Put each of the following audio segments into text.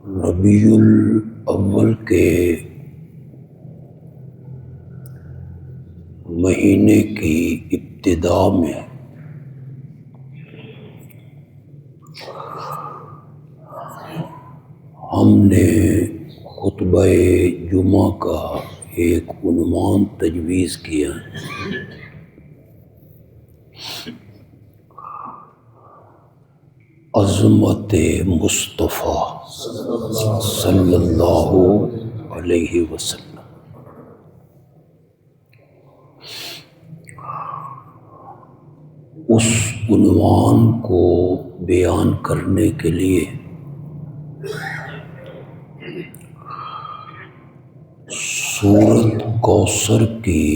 ربیع الاول کے مہینے کی ابتدا میں ہم نے خطبہ جمعہ کا ایک عنوان تجویز کیا عظمت مصطفیٰ صلی اللہ علیہ وسلم۔ اس عنوان کو بیان کرنے کے لیے سورۃ کوثر کی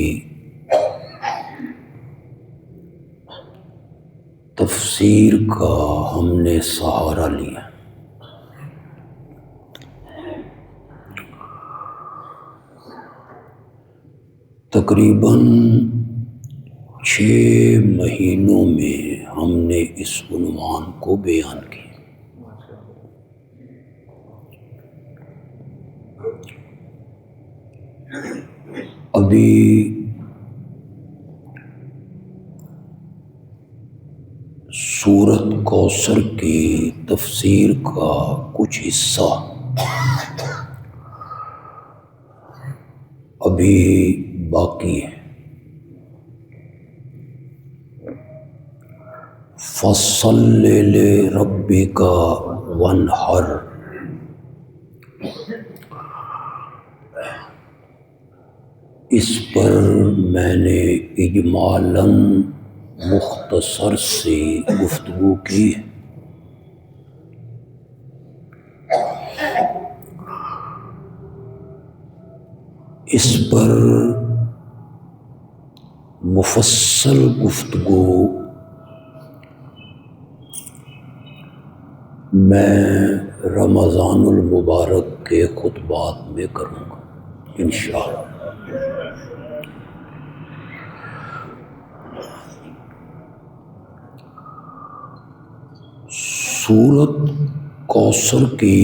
تفسیر کا ہم نے سہارا لیا۔ تقریباً 6 مہینوں میں ہم نے اس عنوان کو بیان کیا۔ ابھی سورۃ کوثر کی تفسیر کا کچھ حصہ ابھی باقی ہے۔ فَصَلِّ لِرَبِّكَ وَانْحَرْ، اس پر میں نے اجمالاً مختصر سی گفتگو کی ہے۔ اس پر مفصل گفتگو میں رمضان المبارک کے خطبات میں کروں گا انشاءاللہ۔ سورۃ کوثر کی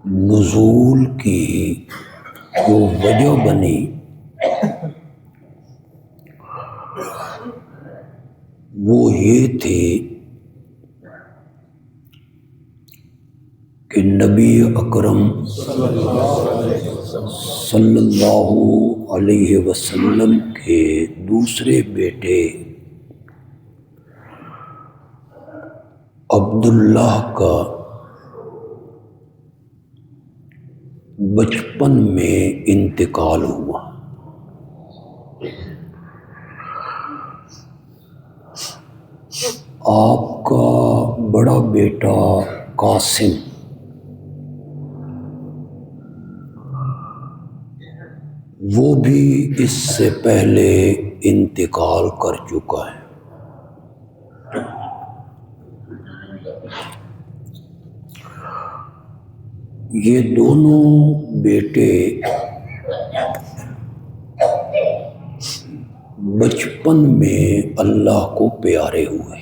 نزول کی جو وجہ بنی وہ یہ تھی کہ نبی اکرم صلی اللہ علیہ وسلم کے دوسرے بیٹے عبداللہ کا بچپن میں انتقال ہوا۔ آپ کا بڑا بیٹا قاسم وہ بھی اس سے پہلے انتقال کر چکا ہے۔ یہ دونوں بیٹے بچپن میں اللہ کو پیارے ہوئے۔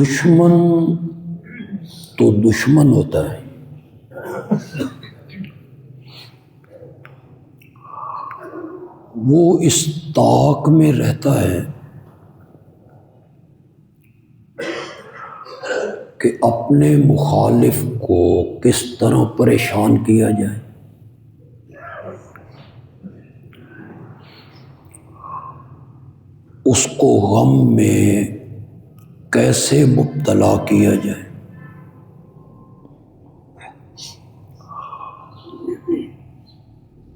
دشمن تو دشمن ہوتا ہے، وہ اس طاق میں رہتا ہے کہ اپنے مخالف کو کس طرح پریشان کیا جائے۔ اس کو غم میں کیسے مبتلا کیا جائے۔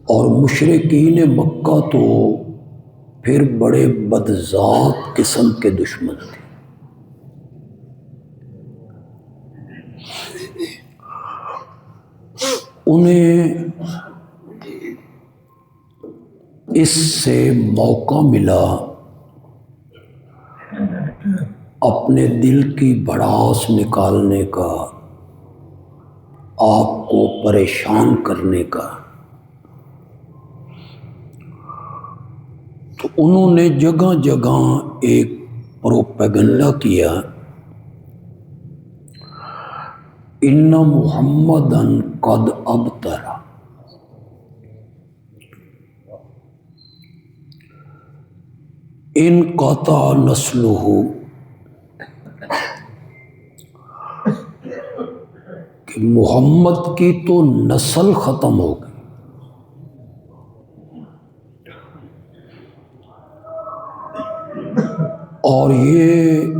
اور مشرکین مکہ تو پھر بڑے بدذات قسم کے دشمن تھے۔ انہیں اس سے موقع ملا اپنے دل کی بھڑاس نکالنے کا، آپ کو پریشان کرنے کا۔ تو انہوں نے جگہ جگہ ایک پروپیگنڈا کیا، ان محمدن قد ابتر، ان قطع نسلہ، کہ محمد کی تو نسل ختم ہو گئی، اور یہ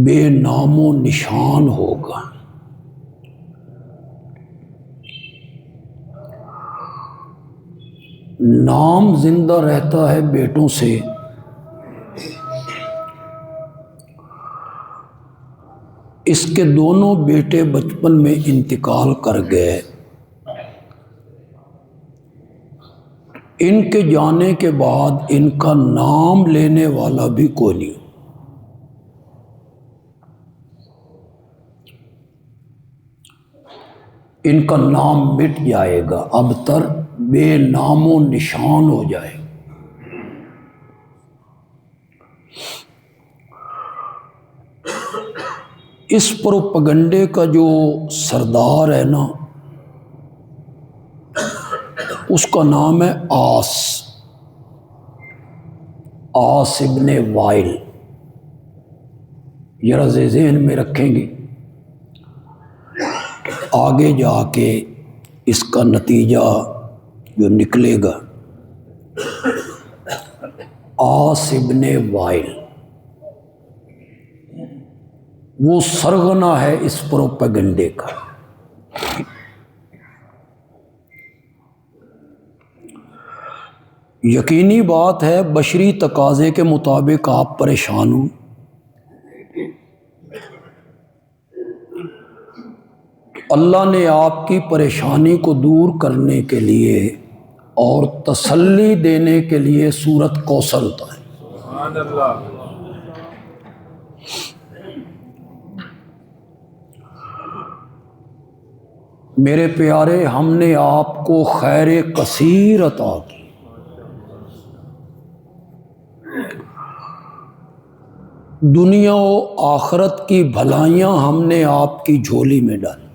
بے نام و نشان ہوگا۔ نام زندہ رہتا ہے بیٹوں سے، اس کے دونوں بیٹے بچپن میں انتقال کر گئے، ان کے جانے کے بعد ان کا نام لینے والا بھی کوئی نہیں، ان کا نام مٹ جائے گا، ابتر بے نام و نشان ہو جائے گا۔ اس پروپیگنڈے کا جو سردار ہے نا، اس کا نام ہے عاص ابن وائل۔ ذرا ذہن میں رکھیں گے، آگے جا کے اس کا نتیجہ جو نکلے گا۔ عاص ابن وائل وہ سرغنہ ہے اس پروپیگنڈے کا۔ یقینی بات ہے بشری تقاضے کے مطابق آپ پریشان ہوں، اللہ نے آپ کی پریشانی کو دور کرنے کے لیے اور تسلی دینے کے لیے سورۃ کوثر اتاری۔ سبحان اللہ۔ میرے پیارے، ہم نے آپ کو خیر کثیر عطا کی، دنیا و آخرت کی بھلائیاں ہم نے آپ کی جھولی میں ڈالی،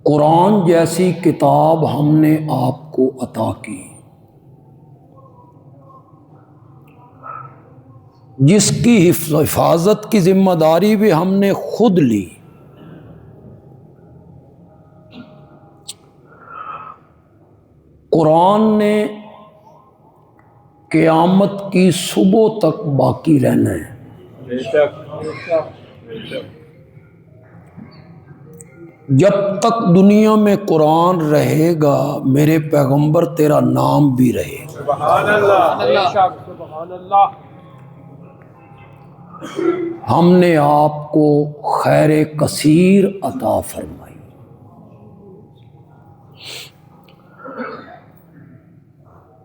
قرآن جیسی کتاب ہم نے آپ کو عطا کی، جس کی حفاظت کی ذمہ داری بھی ہم نے خود لی۔ قرآن نے قیامت کی صبح تک باقی رہنا ہے، جب تک دنیا میں قرآن رہے گا میرے پیغمبر تیرا نام بھی رہے گا۔ سبحان اللہ، سبحان اللہ۔ ہم نے آپ کو خیر کثیر عطا فرمائی،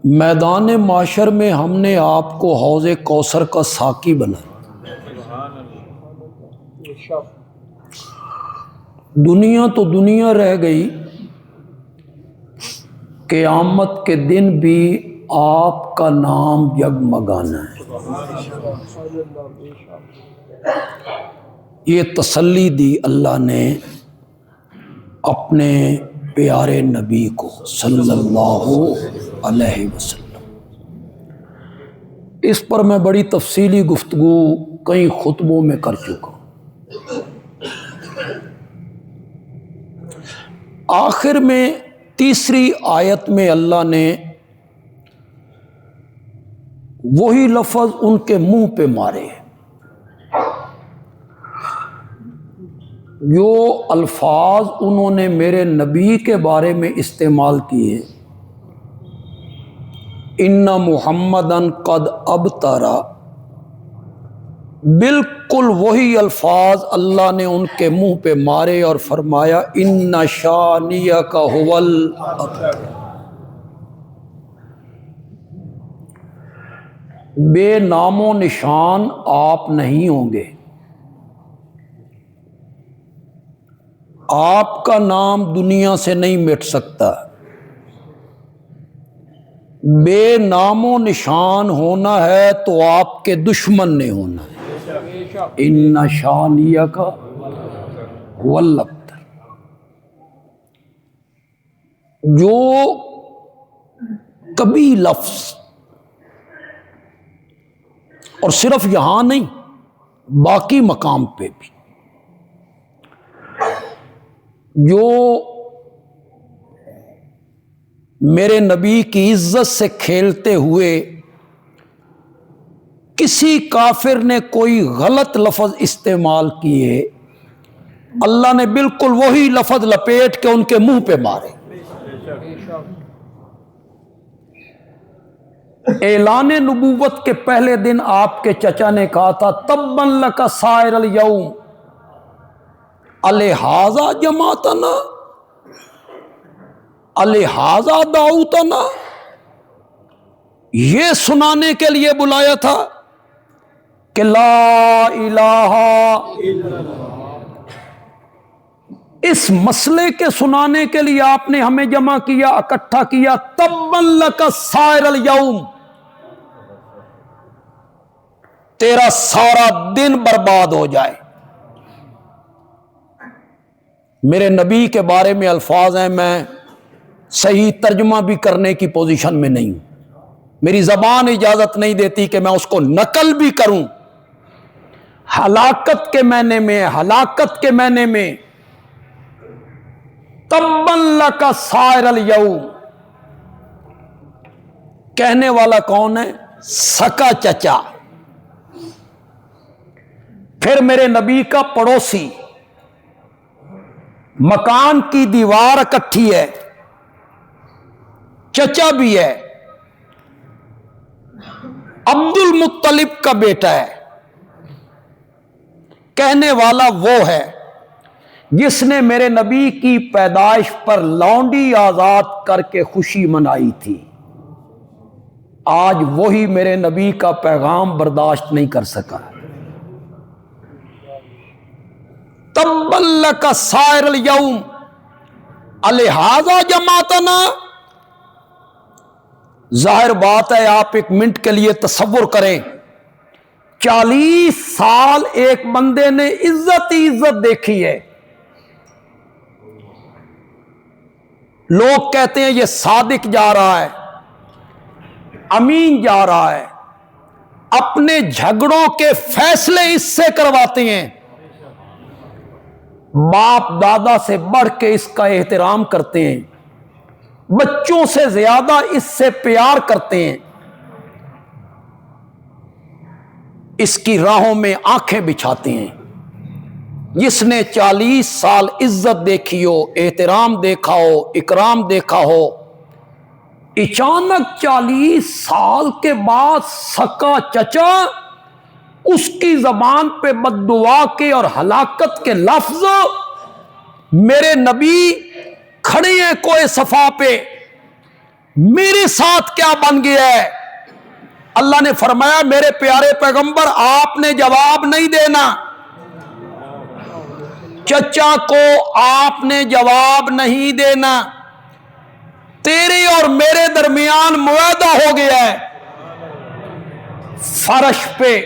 میدان معاشر میں ہم نے آپ کو حوض کوثر کا ساقی بنایا، دنیا تو دنیا رہ گئی، قیامت کے دن بھی آپ کا نام جگمگانا ہے۔ یہ تسلی دی اللہ نے اپنے پیارے نبی کو صلی اللہ علیہ وسلم۔ اس پر میں بڑی تفصیلی گفتگو کئی خطبوں میں کر چکا ہوں۔ آخر میں تیسری آیت میں اللہ نے وہی لفظ ان کے منہ پہ مارے، جو الفاظ انہوں نے میرے نبی کے بارے میں استعمال کیے، ان محمدن قد ابترا، بالکل وہی الفاظ اللہ نے ان کے منہ پہ مارے اور فرمایا ان شانئک ھو الابتر، بے نام و نشان آپ نہیں ہوں گے، آپ کا نام دنیا سے نہیں مٹ سکتا، بے نام و نشان ہونا ہے تو آپ کے دشمن نے ہونا ہے۔ ان شانیک هو الابتر۔ جو کبھی لفظ، اور صرف یہاں نہیں باقی مقام پہ بھی، جو میرے نبی کی عزت سے کھیلتے ہوئے کسی کافر نے کوئی غلط لفظ استعمال کیے، اللہ نے بالکل وہی لفظ لپیٹ کے ان کے منہ پہ مارے۔ اعلان نبوت کے پہلے دن آپ کے چچا نے کہا تھا تبًا لک سائر الیوم الہٰذا جمعتنا الہٰذا دعوتنا، یہ سنانے کے لیے بلایا تھا کہ لا الہ الا اللہ، اس مسئلے کے سنانے کے لیے آپ نے ہمیں جمع کیا، اکٹھا کیا، تبًا لک سائر الیوم، تیرا سارا دن برباد ہو جائے۔ میرے نبی کے بارے میں الفاظ ہیں، میں صحیح ترجمہ بھی کرنے کی پوزیشن میں نہیں ہوں، میری زبان اجازت نہیں دیتی کہ میں اس کو نقل بھی کروں۔ ہلاکت کے معنی میں، ہلاکت کے معنی میں تبًا لک سائر الیوم، کہنے والا کون ہے؟ سکا چچا، پھر میرے نبی کا پڑوسی، مکان کی دیوار اکٹھی ہے، چچا بھی ہے، عبد المطلب کا بیٹا ہے، کہنے والا وہ ہے جس نے میرے نبی کی پیدائش پر لونڈی آزاد کر کے خوشی منائی تھی، آج وہی میرے نبی کا پیغام برداشت نہیں کر سکا۔ تبًا لک سائر الیوم الہٰذا جمعتنا، ظاہر بات ہے آپ ایک منٹ کے لیے تصور کریں، 40 سال ایک بندے نے عزت ہی عزت دیکھی ہے، لوگ کہتے ہیں یہ صادق جا رہا ہے، امین جا رہا ہے، اپنے جھگڑوں کے فیصلے اس سے کرواتے ہیں، باپ دادا سے بڑھ کے اس کا احترام کرتے ہیں، بچوں سے زیادہ اس سے پیار کرتے ہیں، اس کی راہوں میں آنکھیں بچھاتے ہیں۔ جس نے 40 سال عزت دیکھی ہو، احترام دیکھا ہو، اکرام دیکھا ہو، اچانک 40 سال کے بعد سکا چچا اس کی زبان پہ بددعا کے اور ہلاکت کے لفظ، میرے نبی کھڑے ہیں کوئے صفا پہ، میرے ساتھ کیا بن گیا ہے؟ اللہ نے فرمایا میرے پیارے پیغمبر آپ نے جواب نہیں دینا، چچا کو آپ نے جواب نہیں دینا، تیرے اور میرے درمیان معاہدہ ہو گیا ہے، فرش پہ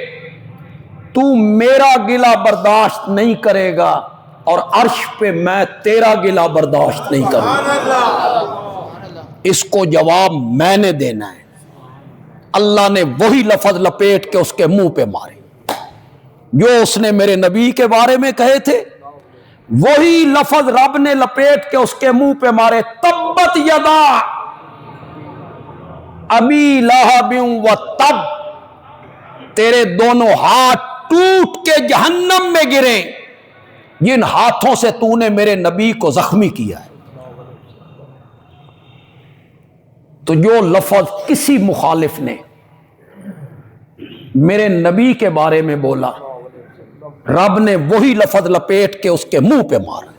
تو میرا گلہ برداشت نہیں کرے گا اور عرش پہ میں تیرا گلہ برداشت نہیں کروں گا، اس کو جواب میں نے دینا ہے۔ اللہ نے وہی لفظ لپیٹ کے اس کے منہ پہ مارے جو اس نے میرے نبی کے بارے میں کہے تھے، وہی لفظ رب نے لپیٹ کے اس کے منہ پہ مارے، تبت یدا ابی لہب و تب، تیرے دونوں ہاتھ ٹوٹ کے جہنم میں گرے جن ہاتھوں سے تو نے میرے نبی کو زخمی کیا ہے۔ تو جو لفظ کسی مخالف نے میرے نبی کے بارے میں بولا، رب نے وہی لفظ لپیٹ کے اس کے منہ پہ مارا۔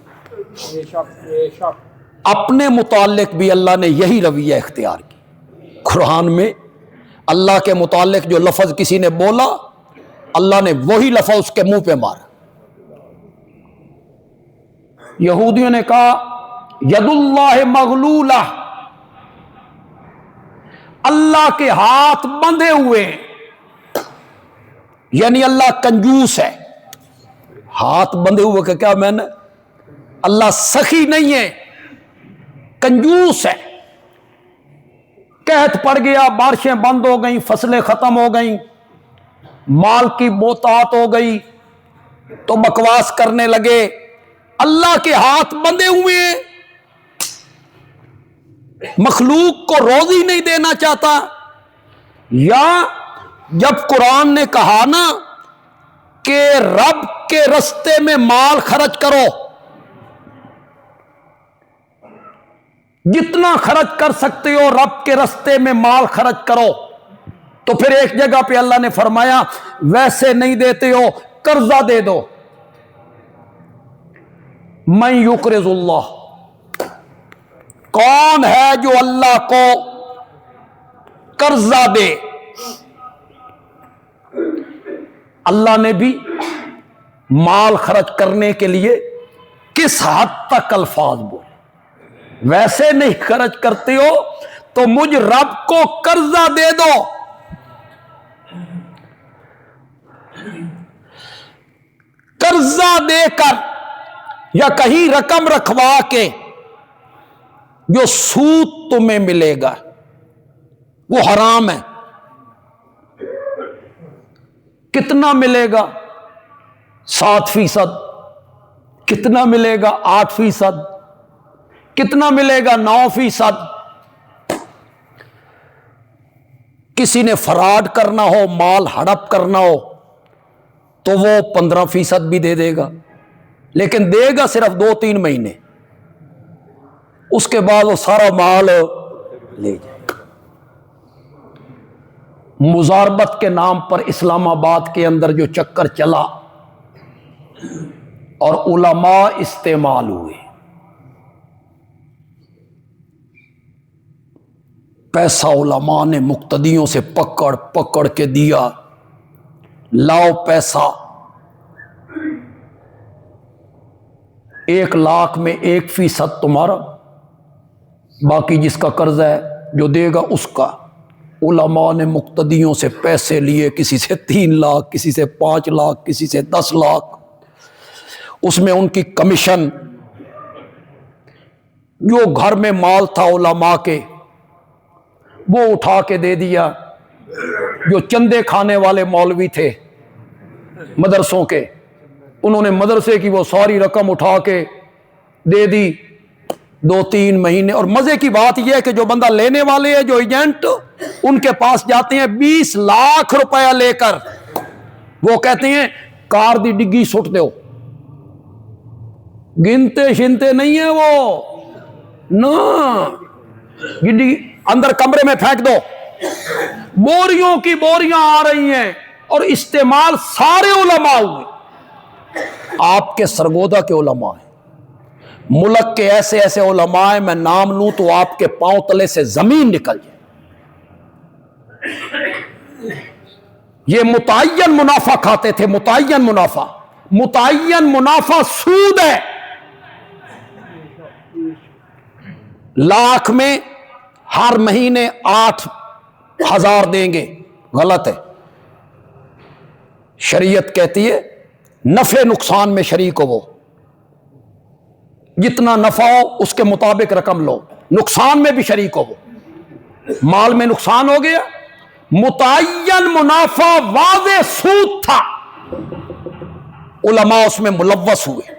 اپنے متعلق بھی اللہ نے یہی رویہ اختیار کی۔ قرآن میں اللہ کے متعلق جو لفظ کسی نے بولا، اللہ نے وہی لفظ اس کے منہ پہ مارا۔ یہودیوں نے کہا ید اللہ مغلولہ، اللہ کے ہاتھ بندھے ہوئے ہیں، یعنی اللہ کنجوس ہے۔ ہاتھ بندھے ہوئے کا کیا معنی؟ اللہ سخی نہیں ہے، کنجوس ہے۔ قحط پڑ گیا، بارشیں بند ہو گئیں، فصلیں ختم ہو گئیں، مال کی بہتات ہو گئی، تو بکواس کرنے لگے اللہ کے ہاتھ بندھے ہوئے ہیں، مخلوق کو روزی نہیں دینا چاہتا۔ یا جب قرآن نے کہا نا کہ رب کے رستے میں مال خرچ کرو، جتنا خرچ کر سکتے ہو رب کے رستے میں مال خرچ کرو، تو پھر ایک جگہ پہ اللہ نے فرمایا ویسے نہیں دیتے ہو قرضہ دے دو۔ من یقرض اللہ، کون ہے جو اللہ کو قرضہ دے؟ اللہ نے بھی مال خرچ کرنے کے لیے کس حد تک الفاظ بولے، ویسے نہیں خرچ کرتے ہو تو مجھ رب کو قرضہ دے دو۔ قرضہ دے کر یا کہیں رقم رکھوا کے جو سود تمہیں ملے گا وہ حرام ہے۔ کتنا ملے گا؟ 7%۔ کتنا ملے گا؟ 8%۔ کتنا ملے گا؟ 9%۔ کسی نے فراڈ کرنا ہو، مال ہڑپ کرنا ہو تو وہ 15% بھی دے دے گا، لیکن دے گا صرف 2-3 مہینے، اس کے بعد وہ سارا مال لے جائے گا۔ مزاربت کے نام پر اسلام آباد کے اندر جو چکر چلا اور علماء استعمال ہوئے، پیسہ علماء نے مقتدیوں سے پکڑ پکڑ کے دیا، لاؤ پیسہ، 1 لاکھ میں 1% تمہارا، باقی جس کا قرض ہے جو دے گا اس کا۔ علماء نے مقتدیوں سے پیسے لیے، کسی سے 3 لاکھ، کسی سے 5 لاکھ، کسی سے 10 لاکھ، اس میں ان کی کمیشن، جو گھر میں مال تھا علماء کے وہ اٹھا کے دے دیا۔ جو چندے کھانے والے مولوی تھے مدرسوں کے، انہوں نے مدرسے کی وہ ساری رقم اٹھا کے دے دی 2-3 مہینے۔ اور مزے کی بات یہ ہے کہ جو بندہ لینے والے ہیں، جو ایجنٹ، ان کے پاس جاتے ہیں 20 لاکھ روپیہ لے کر، وہ کہتے ہیں کار دی ڈگی سٹ دو، گنتے شنتے نہیں ہیں وہ، نا گڈی اندر کمرے میں پھینک دو۔ بوریوں کی بوریاں آ رہی ہیں اور استعمال سارے علماء ہوئے، آپ کے سرگودا کے علماء ہیں، ملک کے ایسے ایسے علماء ہیں، میں نام لوں تو آپ کے پاؤں تلے سے زمین نکل جائے۔ یہ متعین منافع کھاتے تھے، متعین منافع، متعین منافع سود ہے۔ لاکھ میں ہر مہینے 8,000 دیں گے، غلط ہے۔ شریعت کہتی ہے نفع نقصان میں شریک ہو، وہ جتنا نفع ہو اس کے مطابق رقم لو، نقصان میں بھی شریک ہو۔ وہ مال میں نقصان ہو گیا، متعین منافع واضح سود تھا، علماء اس میں ملوث ہوئے۔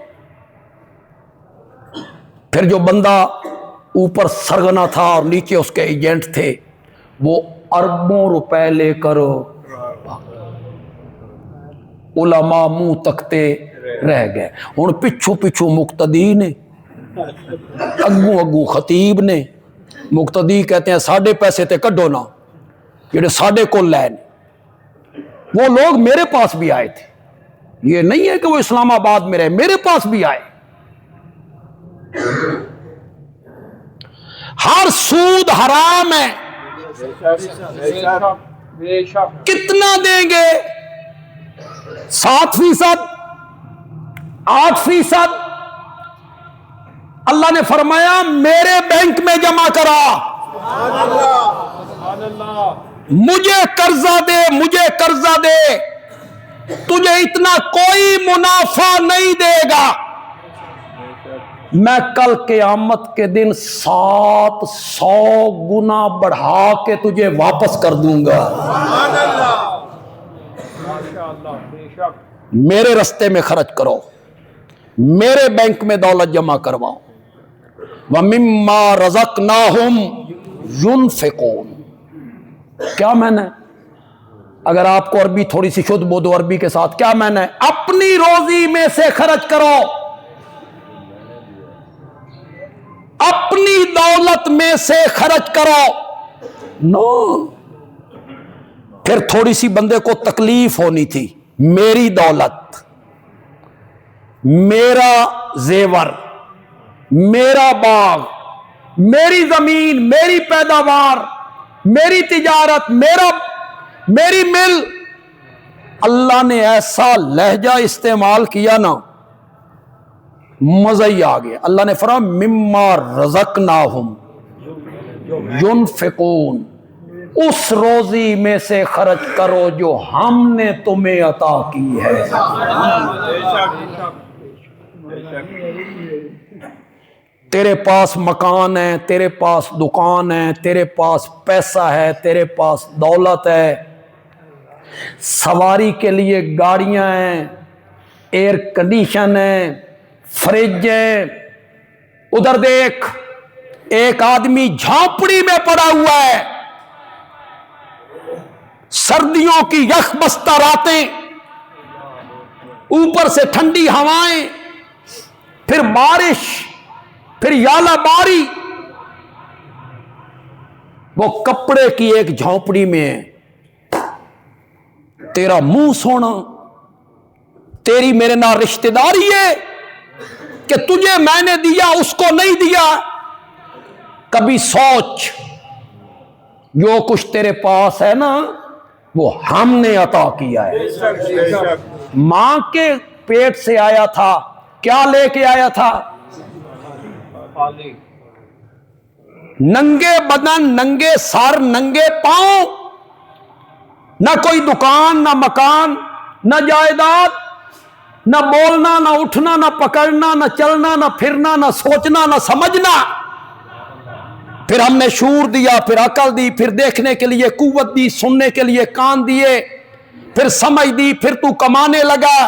پھر جو بندہ اوپر سرگنا تھا اور نیچے اس کے ایجنٹ تھے، وہ اربوں روپے لے کر علماء منہ تکتے رہ گئے۔ ہن پچھو پچھو مقتدی نے، اگوں اگوں خطیب نے، مقتدی کہتے ہیں ساڈے پیسے تے کڈو نا جڑے ساڈے کول لے نے۔ وہ لوگ میرے پاس بھی آئے تھے، یہ نہیں ہے کہ وہ اسلام آباد میں رہے، میرے پاس بھی آئے۔ ہر سود حرام ہے۔ کتنا دیں گے؟ 7%، 8%، اللہ نے فرمایا میرے بینک میں جمع کرا، مجھے قرضہ دے، مجھے قرضہ دے، تجھے اتنا کوئی منافع نہیں دے گا، میں کل قیامت کے دن 700 گنا بڑھا کے تجھے واپس کر دوں گا۔ میرے رستے میں خرچ کرو، میرے بینک میں دولت جمع کرواؤ۔ وَمِمَّا رَزَقْنَاهُمْ يُنْفِقُونَ، کیا میں نے، اگر آپ کو عربی تھوڑی سی شدھ بودو عربی کے ساتھ، کیا میں نے اپنی روزی میں سے خرچ کرو، اپنی دولت میں سے خرچ کرو، نو۔ پھر تھوڑی سی بندے کو تکلیف ہونی تھی، میری دولت، میرا زیور، میرا باغ، میری زمین، میری پیداوار، میری تجارت، میری مل، اللہ نے ایسا لہجہ استعمال کیا نا، مزہ ہی آ گیا۔ اللہ نے فرمایا مما رزقناہم ينفقون، اس روزی میں سے خرچ کرو جو ہم نے تمہیں عطا کی ہے۔ تیرے پاس مکان ہے، تیرے پاس دکان ہے، تیرے پاس پیسہ ہے، تیرے پاس دولت ہے، سواری کے لیے گاڑیاں ہیں، ایئر کنڈیشن ہے، فریج ہے، ادھر دیکھ ایک آدمی جھونپڑی میں پڑا ہوا ہے، سردیوں کی یخ بستہ راتیں، اوپر سے ٹھنڈی ہوائیں، پھر بارش، پھر یالہ باری، وہ کپڑے کی ایک جھونپڑی میں ہے۔ تیرا منہ سونا، تیری میرے نہ رشتہ داری ہے کہ تجھے میں نے دیا اس کو نہیں دیا۔ کبھی سوچ، جو کچھ تیرے پاس ہے نا وہ ہم نے عطا کیا ہے۔ ماں کے پیٹ سے آیا تھا، کیا لے کے آیا تھا؟ ننگے بدن، ننگے سر، ننگے پاؤں، نہ کوئی دکان، نہ مکان، نہ جائیداد، نہ بولنا، نہ اٹھنا، نہ پکڑنا، نہ چلنا، نہ پھرنا، نہ سوچنا، نہ سمجھنا۔ پھر ہم نے شعور دیا، پھر عقل دی، پھر دیکھنے کے لیے قوت دی، سننے کے لیے کان دیے، پھر سمجھ دی، پھر تو کمانے لگا،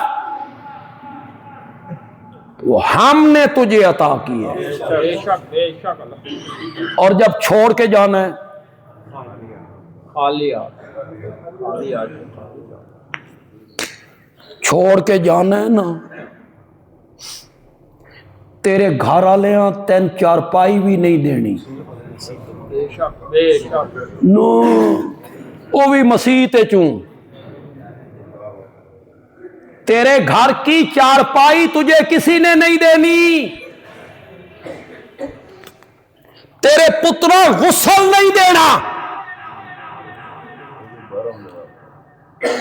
وہ ہم نے تجھے عطا کی ہے۔ اور جب چھوڑ کے جانا ہے، چھوڑ کے جانا ہے نا، تیرے گھر والے تین چارپائی بھی نہیں دینی، نو وہ بھی مسیح تے چوں، تیرے گھر کی چارپائی تجھے کسی نے نہیں دینی، تیرے پتروں غسل نہیں دینا،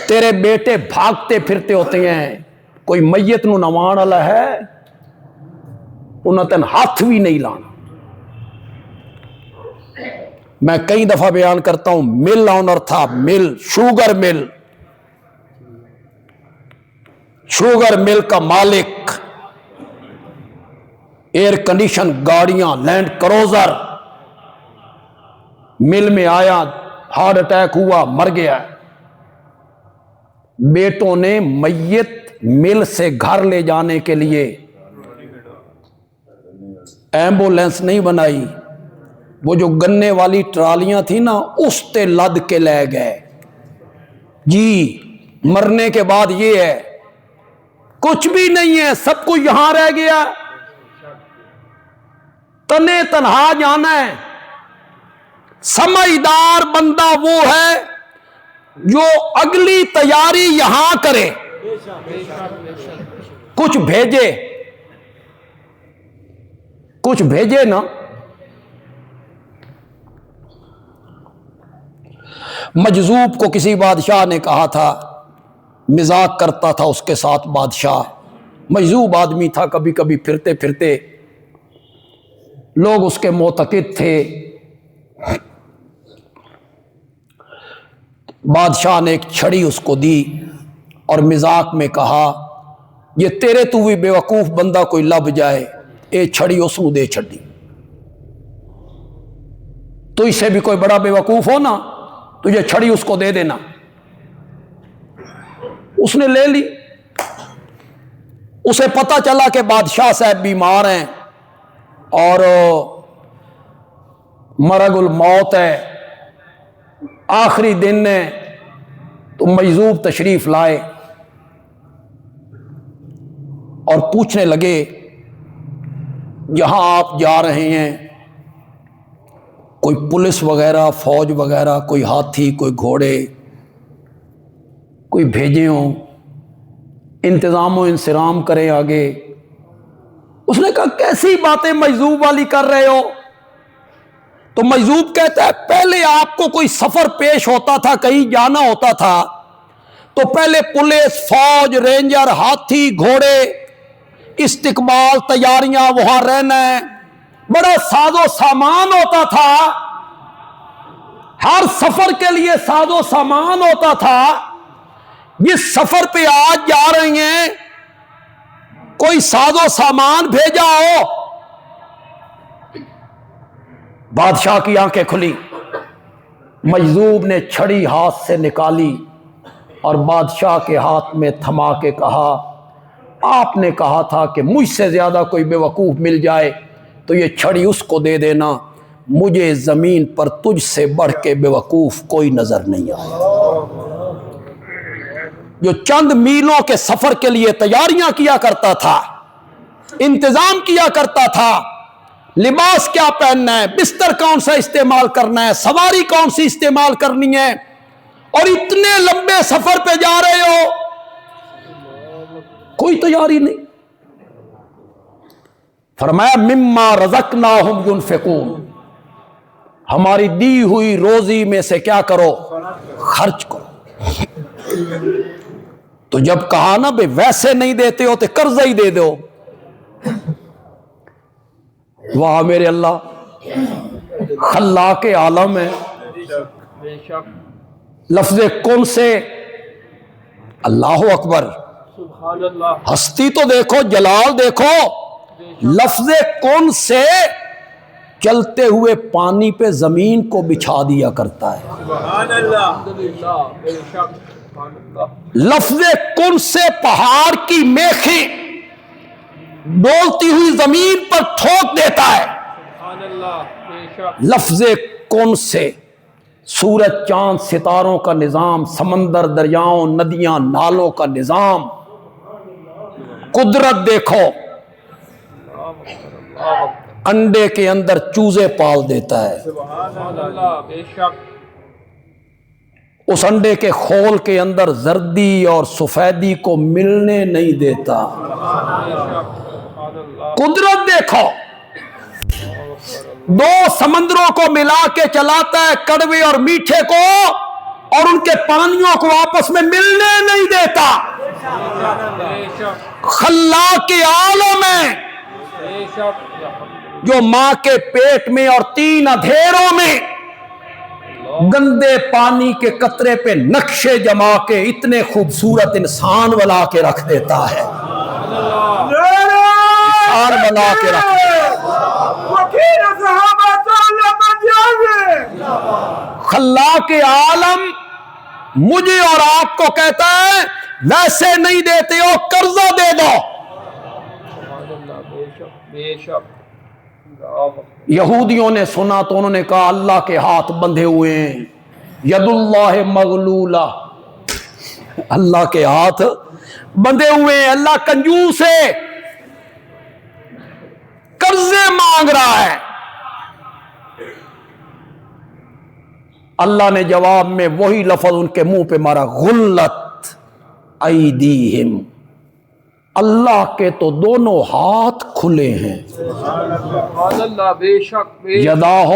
تیرے بیٹے بھاگتے پھرتے ہوتے ہیں، کوئی میت نو نوان والا ہے انہوں تن ہاتھ بھی نہیں لانا۔ میں کئی دفعہ بیان کرتا ہوں، مل آنر تھا، مل، شوگر مل، شوگر مل کا مالک، ایئر کنڈیشن گاڑیاں، لینڈ کروزر، مل میں آیا، ہارٹ اٹیک ہوا، مر گیا۔ بیٹوں نے میت مل سے گھر لے جانے کے لیے ایمبولینس نہیں بنائی، وہ جو گنے والی ٹرالیاں تھی نا اس تے لد کے لے گئے۔ جی مرنے کے بعد یہ ہے، کچھ بھی نہیں ہے، سب کچھ یہاں رہ گیا، تنے تنہا جانا ہے۔ سمجھدار بندہ وہ ہے جو اگلی تیاری یہاں کرے، کچھ بھیجے، کچھ بھیجے نا۔ مجذوب کو کسی بادشاہ نے کہا تھا، مذاق کرتا تھا اس کے ساتھ بادشاہ، مجذوب آدمی تھا، کبھی کبھی پھرتے پھرتے لوگ اس کے معتقد تھے۔ بادشاہ نے ایک چھڑی اس کو دی اور مذاق میں کہا یہ تیرے تو بھی بے وقوف بندہ کوئی لب جائے، اے چھڑی اس نو دے چھڑی، تو اس سے بھی کوئی بڑا بے وقوف ہو نا تو یہ چھڑی اس کو دے دینا۔ اس نے لے لی۔ اسے پتا چلا کہ بادشاہ صاحب بیمار ہیں اور مرگ الموت ہے، آخری دن ہے، تو مجذوب تشریف لائے اور پوچھنے لگے جہاں آپ جا رہے ہیں کوئی پولیس وغیرہ، فوج وغیرہ، کوئی ہاتھی، کوئی گھوڑے، کوئی بھیجے ہوں، انتظام و انصرام کرے آگے۔ اس نے کہا کیسی باتیں مجذوب والی کر رہے ہو؟ تو مجذوب کہتا ہے پہلے آپ کو کوئی سفر پیش ہوتا تھا، کہیں جانا ہوتا تھا تو پہلے پولیس، فوج، رینجر، ہاتھی، گھوڑے، استقبال، تیاریاں، وہاں رہنا ہے، بڑا ساز و سامان ہوتا تھا، ہر سفر کے لیے ساز و سامان ہوتا تھا۔ جس سفر پہ آج جا رہے ہیں کوئی ساز و سامان بھیجا ہو؟ بادشاہ کی آنکھیں کھلی، مجذوب نے چھڑی ہاتھ سے نکالی اور بادشاہ کے ہاتھ میں تھما کے کہا آپ نے کہا تھا کہ مجھ سے زیادہ کوئی بے وقوف مل جائے تو یہ چھڑی اس کو دے دینا، مجھے زمین پر تجھ سے بڑھ کے بے وقوف کوئی نظر نہیں آیا۔ جو چند میلوں کے سفر کے لیے تیاریاں کیا کرتا تھا، انتظام کیا کرتا تھا، لباس کیا پہننا ہے، بستر کون سا استعمال کرنا ہے، سواری کون سی استعمال کرنی ہے، اور اتنے لمبے سفر پہ جا رہے ہو کوئی تیاری نہیں۔ فرمایا مما رزقناہم ينفقون، ہماری دی ہوئی روزی میں سے کیا کرو؟ خرچ کرو۔ تو جب کہا نا بھئی ویسے نہیں دیتے ہو تو قرضہ ہی دے دو، واہ میرے اللہ، خلاق عالم ہے۔ لفظ کن سے اللہ اکبر، ہستی تو دیکھو، جلال دیکھو، لفظ کن سے چلتے ہوئے پانی پہ زمین کو بچھا دیا کرتا ہے۔ لفظ کن سے پہاڑ کی میخیں ڈولتی ہوئی زمین پر ٹھوک دیتا ہے۔ لفظ کن سے سورج، چاند، ستاروں کا نظام، سمندر، دریاؤں، ندیاں، نالوں کا نظام، قدرت دیکھو، انڈے کے اندر چوزے پال دیتا ہے، اس انڈے کے خول کے اندر زردی اور سفیدی کو ملنے نہیں دیتا۔ قدرت دیکھو، دو سمندروں کو ملا کے چلاتا ہے، کڑوے اور میٹھے کو، اور ان کے پانیوں کو آپس میں ملنے نہیں دیتا۔ خلاق عالم ہے جو ماں کے پیٹ میں اور 3 اندھیروں میں گندے پانی کے قطرے پہ نقشے جما کے اتنے خوبصورت انسان بنا کے رکھ دیتا ہے، انسان بنا کے رکھ دیتا ہے۔ خلاق عالم مجھے اور آپ کو کہتا ہے ویسے نہیں دیتے ہو قرضہ دے دو۔ یہودیوں نے سنا تو انہوں نے کہا اللہ کے ہاتھ بندھے ہوئے ہیں، ید اللہ مغلولہ، اللہ کے ہاتھ بندھے ہوئے ہیں، اللہ کنجوس ہے، قرضے مانگ رہا ہے۔ اللہ نے جواب میں وہی لفظ ان کے منہ پہ مارا، غلت ایدیہم، اللہ کے تو دونوں ہاتھ کھلے ہیں، یداہ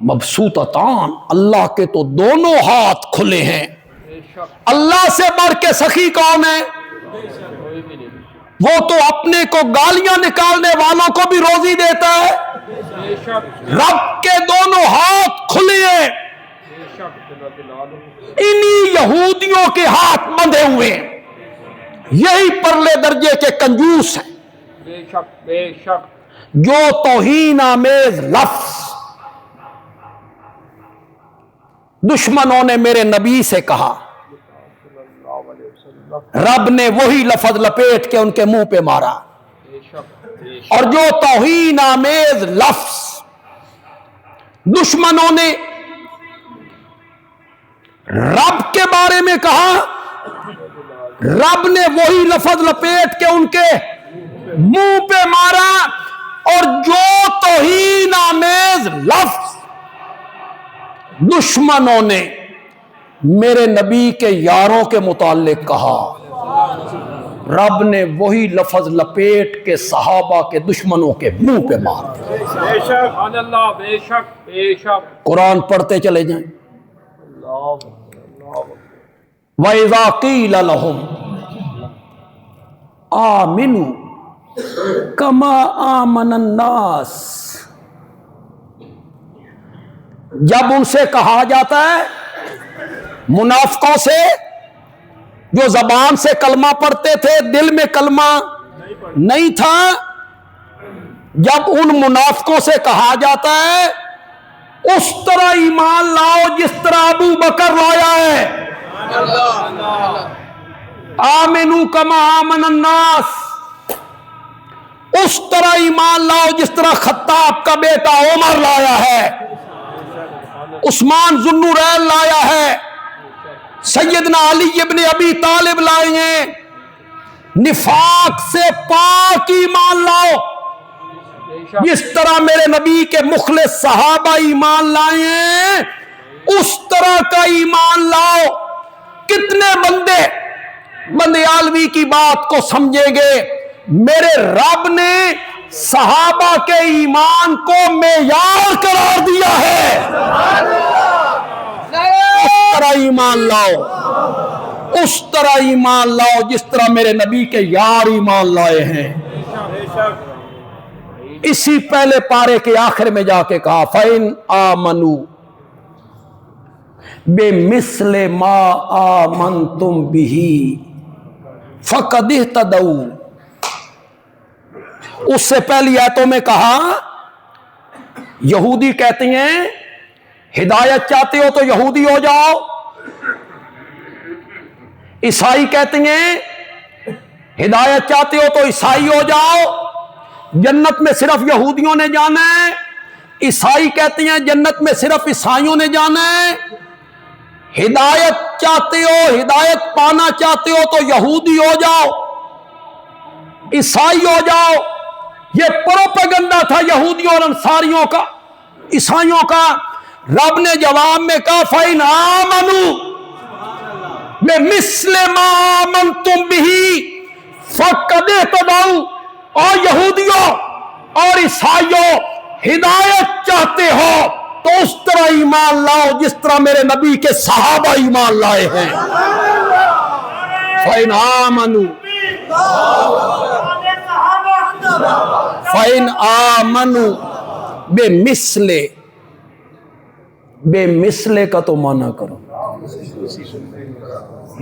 مبسوطتان، اللہ کے تو دونوں ہاتھ کھلے ہیں۔ اللہ سے بڑھ کے سخی کون ہے؟ وہ تو اپنے کو گالیاں نکالنے والوں کو بھی روزی دیتا ہے، رب کے دونوں ہاتھ کھلے ہیں، انہی یہودیوں کے ہاتھ بندھے ہوئے ہیں، یہی پرلے درجے کے کنجوس ہیں جو توہین آمیز لفظ دشمنوں نے میرے نبی سے کہا، رب نے وہی لفظ لپیٹ کے ان کے منہ پہ مارا، اور جو توہین آمیز لفظ دشمنوں نے رب کے بارے میں کہا، رب نے وہی لفظ لپیٹ کے ان کے منہ پہ مارا، اور جو توہین آمیز لفظ دشمنوں نے میرے نبی کے یاروں کے متعلق کہا، رب نے وہی لفظ لپیٹ کے صحابہ کے دشمنوں کے منہ پہ مار دیا۔ بے شک قرآن پڑھتے چلے جائیں۔ وَإِذَا قِيلَ لَهُمْ آمِنُوا كَمَا آمَنَ النَّاسِ، جب ان سے کہا جاتا ہے، منافقوں سے جو زبان سے کلمہ پڑھتے تھے دل میں کلمہ نہیں تھا، جب ان منافقوں سے کہا جاتا ہے اس طرح ایمان لاؤ جس طرح ابو بکر لایا ہے، آمنو کما آمن الناس، اس طرح ایمان لاؤ جس طرح خطاب کا بیٹا عمر لایا ہے، عثمان ذو النورین لایا ہے، سیدنا علی ابن ابی طالب لائے ہیں، نفاق سے پاک ایمان لاؤ جس طرح میرے نبی کے مخلص صحابہ ایمان لائے ہیں، اس طرح کا ایمان لاؤ۔ کتنے بندے عالوی کی بات کو سمجھیں گے؟ میرے رب نے صحابہ کے ایمان کو معیار قرار دیا ہے، اس طرح ایمان لاؤ، اس طرح ایمان لاؤ جس طرح میرے نبی کے یار ایمان لائے ہیں۔ اسی پہلے پارے کے آخر میں جا کے کہا فَإِنْ آمَنُوا بِمِثْلِ مَا آمَنْتُمْ بِهِ فَقَدِ اهْتَدَوْا، اس سے پہلی آیتوں میں کہا یہودی کہتے ہیں ہدایت چاہتے ہو تو یہودی ہو جاؤ، عیسائی کہتے ہیں ہدایت چاہتے ہو تو عیسائی ہو جاؤ، جنت میں صرف یہودیوں نے جانا ہے، عیسائی کہتے ہیں جنت میں صرف عیسائیوں نے جانا ہے، ہدایت چاہتے ہو، ہدایت پانا چاہتے ہو تو یہودی ہو جاؤ، عیسائی ہو جاؤ۔ یہ پروپیگنڈا تھا یہودیوں اور انصاریوں کا، عیسائیوں کا۔ رب نے جواب میں کہا فَإِنْ آمَنُوا بِمِثْلِ مَا آمَنْتُمْ بِهِ فَقَدِ اهْتَدَوْا، اور یہودیوں اور عیسائیوں ہدایت چاہتے ہو تو اس طرح ایمان لاؤ جس طرح میرے نبی کے صحابہ ایمان لائے ہیں۔ فَإِنْ آمَنُوا فَإِنْ آمَنُوا بے مثلے کا تو مانا کرو،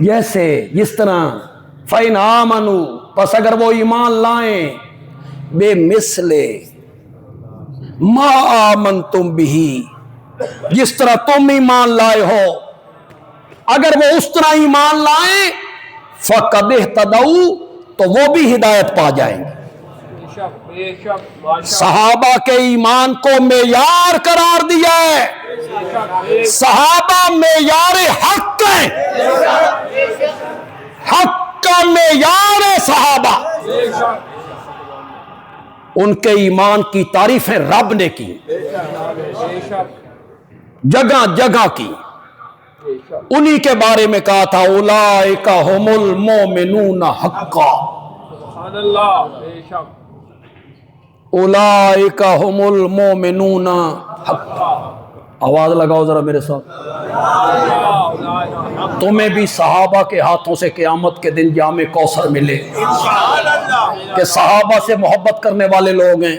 جیسے جس طرح فَإِنْ آمَنُوا، پس اگر وہ ایمان لائیں بے مثلے ما آمنتم بِهِ، جس طرح تم ایمان لائے ہو، اگر وہ اس طرح ایمان لائیں فَقَدِ اهْتَدَوْا، تو وہ بھی ہدایت پا جائیں گے۔ صحابہ کے ایمان کو معیار قرار دیا ہے، صحابہ معیار حق ہیں، حق کا معیار ہے صحابہ۔ ان کے ایمان کی تعریفیں رب نے کی، جگہ جگہ کی، انہی کے بارے میں کہا تھا اولئک ھم المؤمنون حقا، اولئک ھم المؤمنون حقا۔ آواز لگاؤ ذرا میرے ساتھ۔ تمہیں بھی صحابہ کے ہاتھوں سے قیامت کے دن جام کوثر ملے کہ صحابہ سے محبت کرنے والے لوگ ہیں،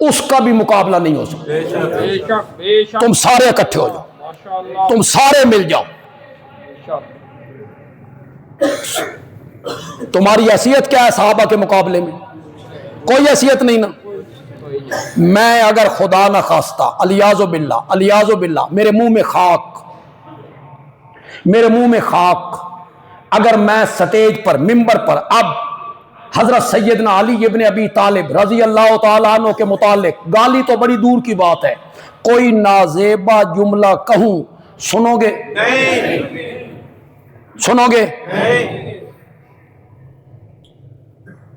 اس کا بھی مقابلہ نہیں ہو سکتا. بے شک بے شک. تم سارے اکٹھے ہو جاؤ, ماشاءاللہ. تم سارے مل جاؤ. بے شک. تمہاری حیثیت کیا ہے صحابہ کے مقابلے میں؟ کوئی حیثیت نہیں نا. میں اگر خدا نہ خواستہ الیاذ باللہ میرے منہ میں خاک اگر میں سٹیج پر ممبر پر اب حضرت سیدنا علی ابن ابی طالب رضی اللہ تعالیٰ عنہ کے متعلق گالی تو بڑی دور کی بات ہے, کوئی نازیبا جملہ کہوں سنو گے؟ سنو گے؟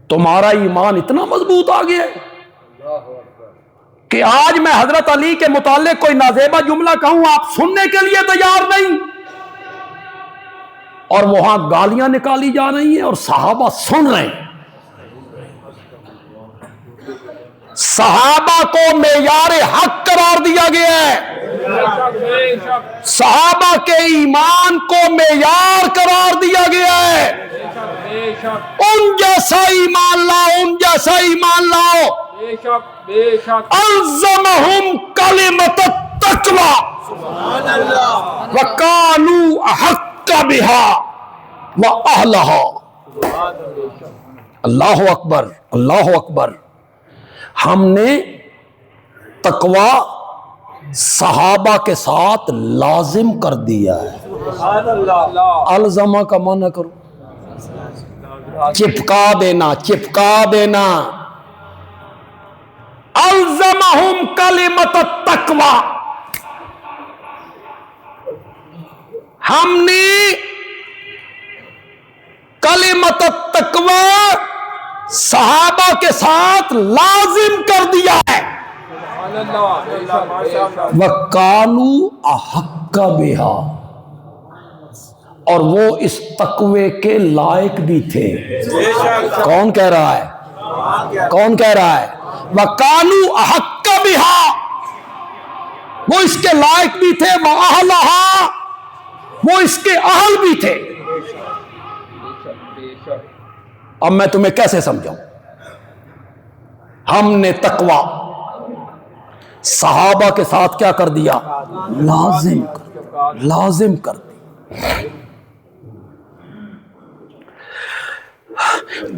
تمہارا ایمان اتنا مضبوط آ گیا ہے کہ آج میں حضرت علی کے متعلق کوئی نازیبا جملہ کہوں آپ سننے کے لیے تیار نہیں, اور وہاں گالیاں نکالی جا رہی ہیں اور صحابہ سن رہے ہیں. صحابہ کو معیار حق قرار دیا گیا ہے, صحابہ کے ایمان کو معیار قرار دیا گیا ہے. ان جیسا ایمان لاؤ, ان جیسا ایمان لاؤ. الزمہم کلمۃ التقوی وکانوا احق بہا واہلہا. اللہ اکبر, اللہ اکبر. ہم نے تقوی صحابہ کے ساتھ لازم کر دیا ہے. الزمہ کا معنی کرو, چپکا دینا, چپکا دینا. الزمہم کلمۃ التقوی, ہم نے کلمۃ التقوی صحابہ کے ساتھ لازم کر دیا ہے. وَكَانُوا أَحَقَّ بِهَا, اور وہ اس تقوی کے لائق بھی تھے. کون کہہ رہا ہے؟ کون کہہ رہا ہے؟ وَكَانُوا أَحَقَّ بِهَا, وہ اس کے لائق بھی تھے. وَأَهْلَهَا, وہ اس کے اہل بھی تھے. اب میں تمہیں کیسے سمجھاؤں؟ ہم نے تقوی صحابہ کے ساتھ کیا کر دیا؟ لازم کر دیا.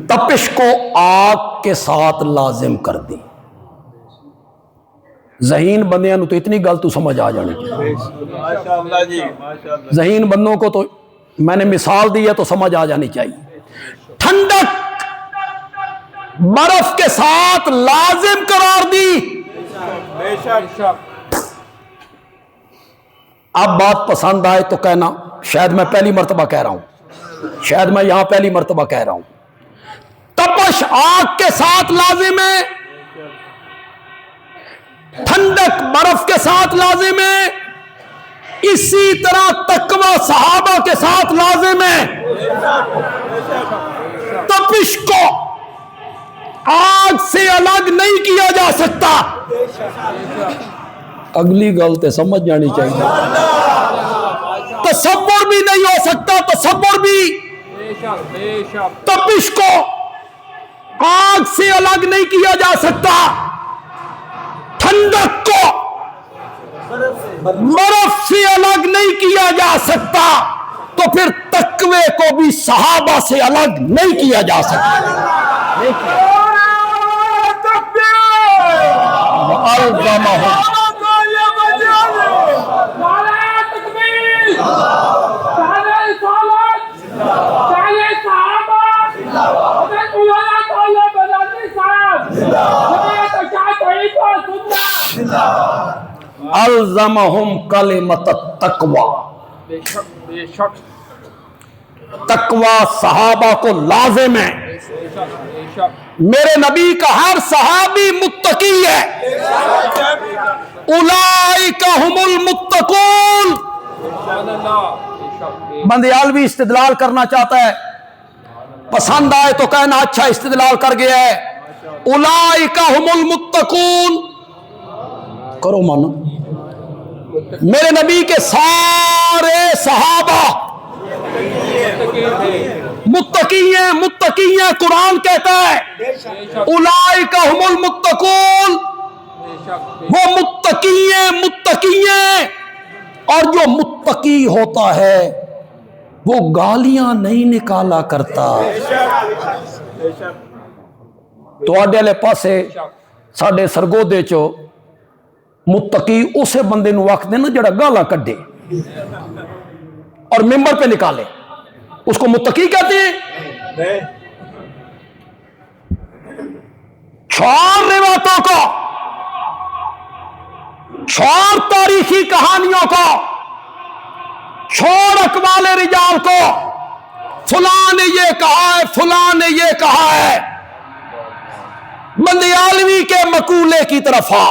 تپش کو آگ کے ساتھ لازم کر دی. ذہین بندیاں نو تو اتنی گل تو سمجھ آ جانی چاہیے. ذہین بندوں کو تو میں نے مثال دی ہے تو سمجھ آ جانی چاہیے. ٹھنڈک برف کے ساتھ لازم قرار دی. اب بات پسند آئے تو کہنا, شاید میں پہلی مرتبہ کہہ رہا ہوں, شاید میں یہاں پہلی مرتبہ کہہ رہا ہوں. تپش آگ کے ساتھ لازم ہے, ٹھنڈک برف کے ساتھ لازم ہے, اسی طرح تقوی صحابہ کے ساتھ لازم ہے. تپش کو آگ سے الگ نہیں کیا جا سکتا. اگلی غلط سمجھ جانی چاہیے. تصور بھی نہیں ہو سکتا, تصور بھی. تپش کو آگ سے الگ نہیں کیا جا سکتا, ٹھنڈک کو برف سے الگ نہیں کیا جا سکتا, تو پھر تقوی کو بھی صحابہ سے الگ نہیں کیا جا سکتا. الزمہم کلمۃ التقوی, تقوی صحابہ کو لازم ہے. میرے نبی کا ہر صحابی متقی ہے. اولئک ھم المتقون. بندیالوی استدلال کرنا چاہتا ہے, پسند آئے تو کہنا اچھا استدلال کر گیا ہے. اولئک ھم المتقون کرو مانو. میرے نبی کے سارے صحابہ متقی ہیں. قرآن کہتا ہے اولئک ھم المتقون. وہ متقی ہیں اور جو متقی ہوتا ہے وہ گالیاں نہیں نکالا کرتا. تو آڈے پاسے ساڈے سرگودے چو متقی اسے بندے نو وقت دینا جڑا گالا کڈے اور ممبر پہ نکالے، اس کو متقی کہتے ہیں. چھوڑ روایتوں کو، چھوڑ تاریخی کہانیوں کو، چھوڑ اقوال رجال کو، فلاں نے یہ کہا ہے، فلاں نے یہ کہا ہے. بندیالوی کے مقولے کی طرف آ.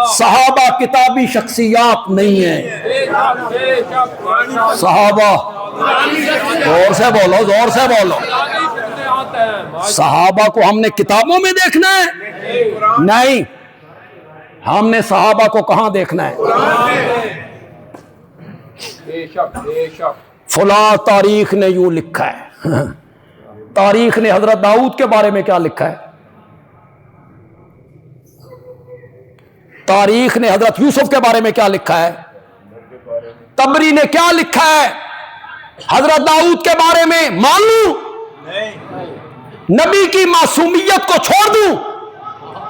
صحابہ کتابی شخصیات نہیں ہیں. صحابہ زور سے بولو، زور سے بولو. صحابہ کو ہم نے کتابوں میں دیکھنا ہے؟ نہیں، ہم نے صحابہ کو کہاں دیکھنا ہے؟ فلاں تاریخ نے یوں لکھا ہے. تاریخ نے حضرت داؤد کے بارے میں کیا لکھا ہے؟ تاریخ نے حضرت یوسف کے بارے میں کیا لکھا ہے؟ تبری نے کیا لکھا ہے حضرت داؤد کے بارے میں؟ مان لوں نبی کی معصومیت کو چھوڑ دوں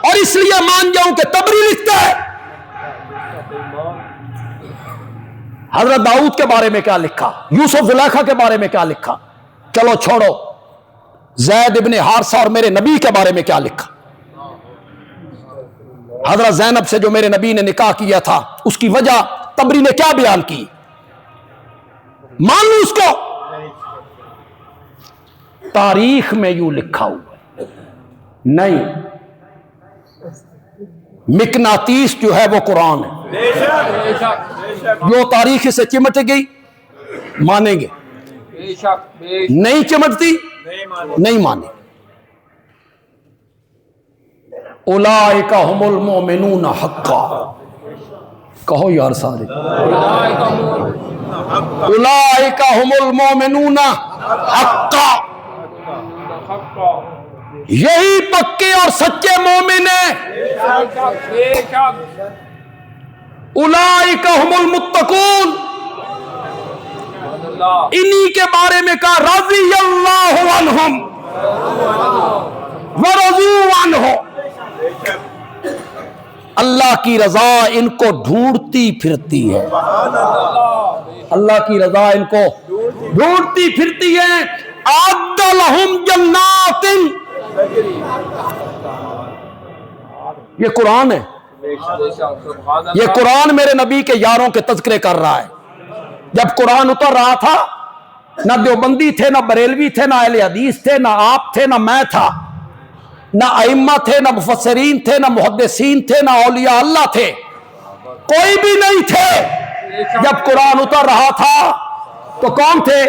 اور اس لیے مان جاؤں کہ تبری لکھتا ہے؟ حضرت داؤد کے بارے میں کیا لکھا؟ یوسف زلیخا کے بارے میں کیا لکھا؟ چلو چھوڑو، زید ابن حارثہ اور میرے نبی کے بارے میں کیا لکھا؟ حضرت زینب سے جو میرے نبی نے نکاح کیا تھا اس کی وجہ تبری نے کیا بیان کی؟ مان لوں اس کو؟ تاریخ میں یوں لکھا ہوا ہے. نہیں، مقناطیس جو ہے وہ قرآن ہے. جو تاریخ سے چمٹ گئی مانیں گے، نہیں چمٹتی نہیں مانیں. اولئک هم المؤمنون حقا. کہو یار سارے، اولئک هم المؤمنون حقا. یہی پکے اور سچے مومن ہیں. اولئک هم المتقون. انہی کے بارے میں کہا رضی اللہ عنہم ورضوا عنہ. اللہ کی رضا ان کو ڈھونڈتی پھرتی ہے. اللہ کی رضا ان کو ڈھونڈتی پھرتی ہے. اعد لہم جنات. یہ قرآن ہے، یہ قرآن میرے نبی کے یاروں کے تذکرے کر رہا ہے. جب قرآن اتر رہا تھا نہ دیوبندی تھے، نہ بریلوی تھے، نہ اہل حدیث تھے، نہ آپ تھے، نہ میں تھا، نہ ائمہ تھے، نہ مفسرین تھے، نہ محدثین تھے، نہ اولیاء اللہ تھے، کوئی بھی نہیں تھے. جب قرآن اتر رہا تھا تو کون تھے؟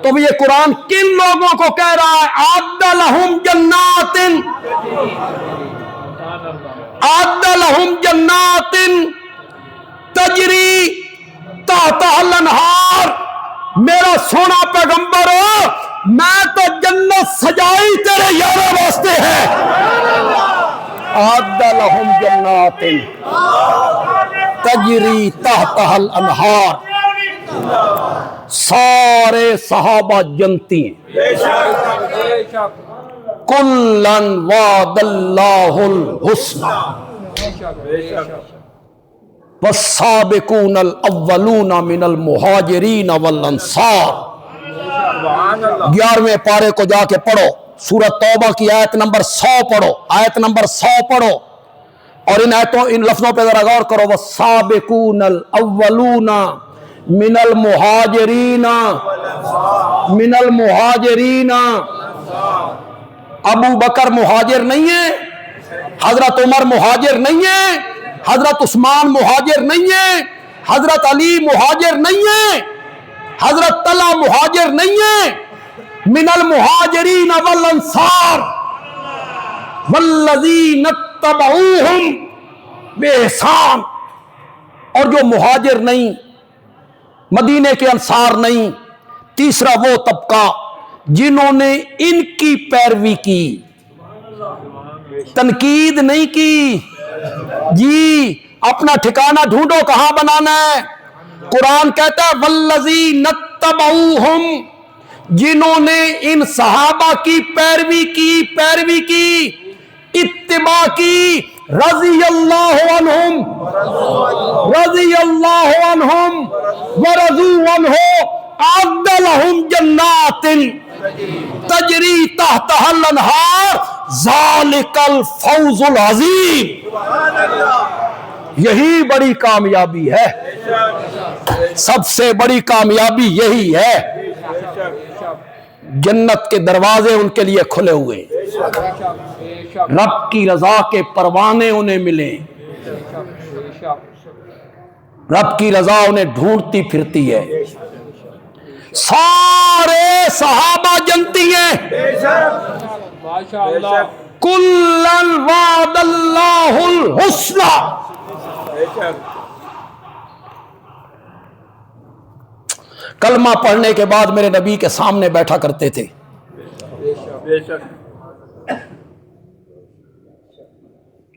تو یہ قرآن کن لوگوں کو کہہ رہا ہے؟ اعد لہم جنات، اعد لہم جنات تجری تحتہا الانہار. میرا سونا پیغمبر ہو، میں تو جنت سجائی تیرے یاروں واسطے ہے. اعد لہم جنات تجری تحتہا الانہار. سارے صحابہ جنتی ہیں. کلن وعد اللہ الحسنی والسابقون الاولون من المہاجرین والانصار. 11ویں پارے کو جا کے پڑھو، سورۃ توبہ کی آیت نمبر 100 پڑھو، آیت نمبر 100 پڑھو اور ان لفظوں پہ ذرا غور کرو. والسابقون الاولون من المہاجرین، من المہاجرین. ابو بکر مہاجر نہیں ہے، حضرت عمر مہاجر نہیں ہے، حضرت عثمان مہاجر نہیں ہے، حضرت علی مہاجر نہیں ہے، حضرت طلحہ مہاجر نہیں ہے. من المہاجرین والانصار والذین اتبعوہم بإحسان. اور جو مہاجر نہیں، مدینے کے انصار نہیں، تیسرا وہ طبقہ جنہوں نے ان کی پیروی کی. تنقید نہیں کی جی، اپنا ٹھکانہ ڈھونڈو کہاں بنانا ہے۔ قرآن کہتا ہے والذین اتبعوہم، جنہوں نے ان صحابہ کی پیروی کی اتباع کی، رضی اللہ عنہم ورضوا عنہ، اعد لہم جنات تجری تحتها الانہار ذالک الفوز العظیم۔ یہی بڑی کامیابی ہے، سب سے بڑی کامیابی یہی ہے۔ جنت کے دروازے ان کے لیے کھلے ہوئے، رب کی رضا کے پروانے انہیں ملے، رب کی رضا انہیں ڈھونڈتی پھرتی ہے۔ سارے صحابہ جنتی ہیں، ماشاءاللہ کلن وعد اللہ الحسنی۔ کلمہ پڑھنے کے بعد میرے نبی کے سامنے بیٹھا کرتے تھے،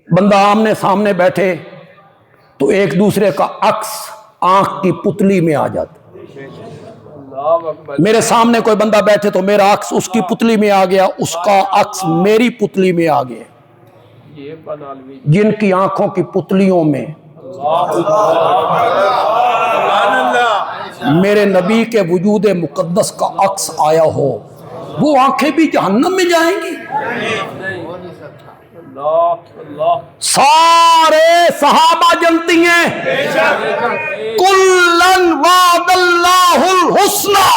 بندہ آمنے سامنے بیٹھے تو ایک دوسرے کا عکس آنکھ کی پتلی میں آ جاتا۔ میرے سامنے کوئی بندہ بیٹھے تو میرا عکس اس کی پتلی میں آ گیا، اس کا عکس میری پتلی میں آ گیا۔ جن کی آنکھوں کی پتلیوں میں میرے نبی کے وجود مقدس کا عکس آیا ہو، وہ آنکھیں بھی جہنم میں جائیں گی۔ سارے صحابہ جنتی ہیں، کلن وعد اللہ الحسنی۔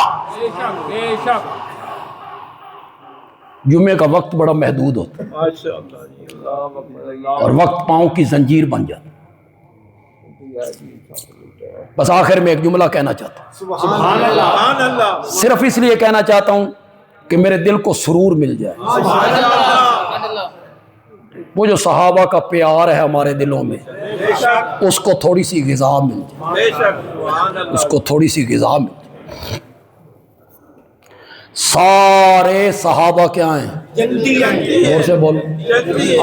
جمعے کا وقت بڑا محدود ہوتا ہے اور وقت پاؤں کی زنجیر بن جاتا۔ بس آخر میں ایک جملہ کہنا چاہتا ہوں، صرف اس لیے کہنا چاہتا ہوں کہ میرے دل کو سرور مل جائے۔ وہ جو صحابہ کا پیار ہے ہمارے دلوں میں، اس کو تھوڑی سی غذا مل جائے، اس کو تھوڑی سی غذا مل جائے۔ سارے صحابہ کیا ہیں؟ اور سے بولو،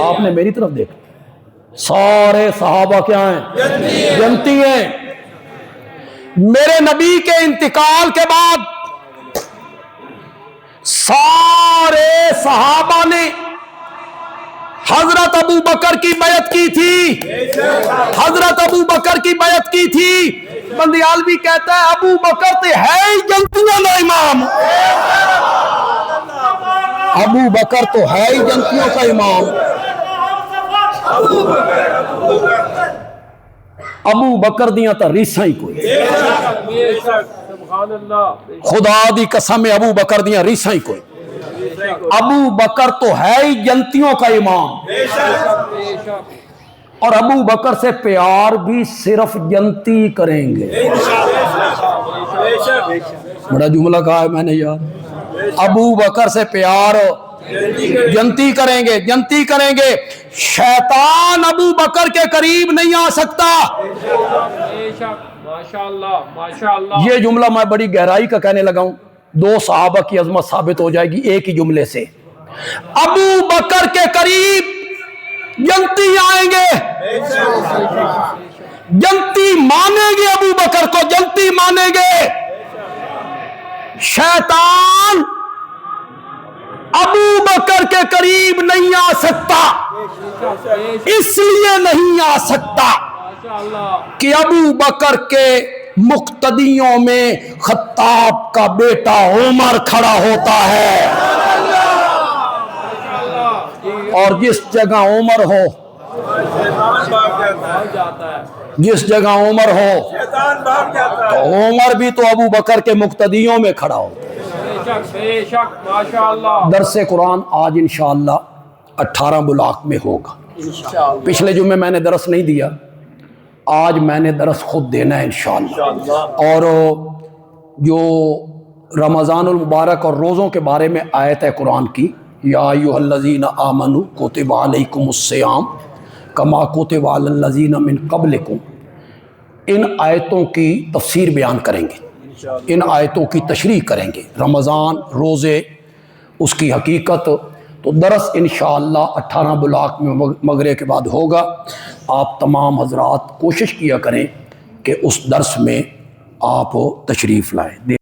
آپ نے میری طرف دیکھا، سارے صحابہ کیا ہیں؟ جنتی ہیں۔ میرے نبی کے انتقال کے بعد سارے صحابہ نے حضرت ابو بکر کی بیعت کی تھی، حضرت ابو بکر کی بیعت کی تھی۔ بندیالوی کہتا ہے ابو بکر تو ہے ہی جنتیوں کا امام، ابو بکر تو ہے ہی جنتیوں کا امام۔ ابو بکر دیاں تا ریساں ہی کوئی، خدا دی قسم ابو بکر دیاں ریساں ہی کوئی۔ ابو بکر تو ہے ہی جنتیوں کا امام، اور ابو بکر سے پیار بھی صرف جنتی کریں گے۔ بڑا جملہ کہا ہے میں نے یار، ابو بکر سے پیار جنتی کریں گے، جنتی کریں گے۔ شیطان ابو بکر کے قریب نہیں آ سکتا۔ یہ جملہ میں بڑی گہرائی کا کہنے لگا ہوں، دو صحابہ کی عظمت ثابت ہو جائے گی ایک ہی جملے سے۔ ابو بکر کے قریب جنتی آئیں گے، جنتی مانیں گے، ابو بکر کو جنتی مانیں گے۔ شیطان ابو بکر کے قریب نہیں آ سکتا، اس لیے نہیں آ سکتا کہ ابو بکر کے مقتدیوں میں خطاب کا بیٹا عمر کھڑا ہوتا ہے، اور جس جگہ عمر ہو، جس جگہ عمر ہو تو عمر بھی تو ابو بکر کے مقتدیوں میں کھڑا ہوتا ہے۔ درس قرآن آج انشاءاللہ 18 بلاک میں ہوگا۔ پچھلے جمعے میں نے درس نہیں دیا، آج میں نے درس خود دینا ہے انشاءاللہ۔ اور جو رمضان المبارک اور روزوں کے بارے میں آیت ہے قرآن کی، یا ایھا الذین آمنوا کتب علیکم الصیام کما کتب علی الذین من قبلکم، ان آیتوں کی تفسیر بیان کریں گے، ان آیتوں کی تشریح کریں گے۔ رمضان، روزے، اس کی حقیقت، تو درس انشاءاللہ 18 بلاک میں مغرب کے بعد ہوگا. آپ تمام حضرات کوشش کیا کریں کہ اس درس میں آپ تشریف لائیں.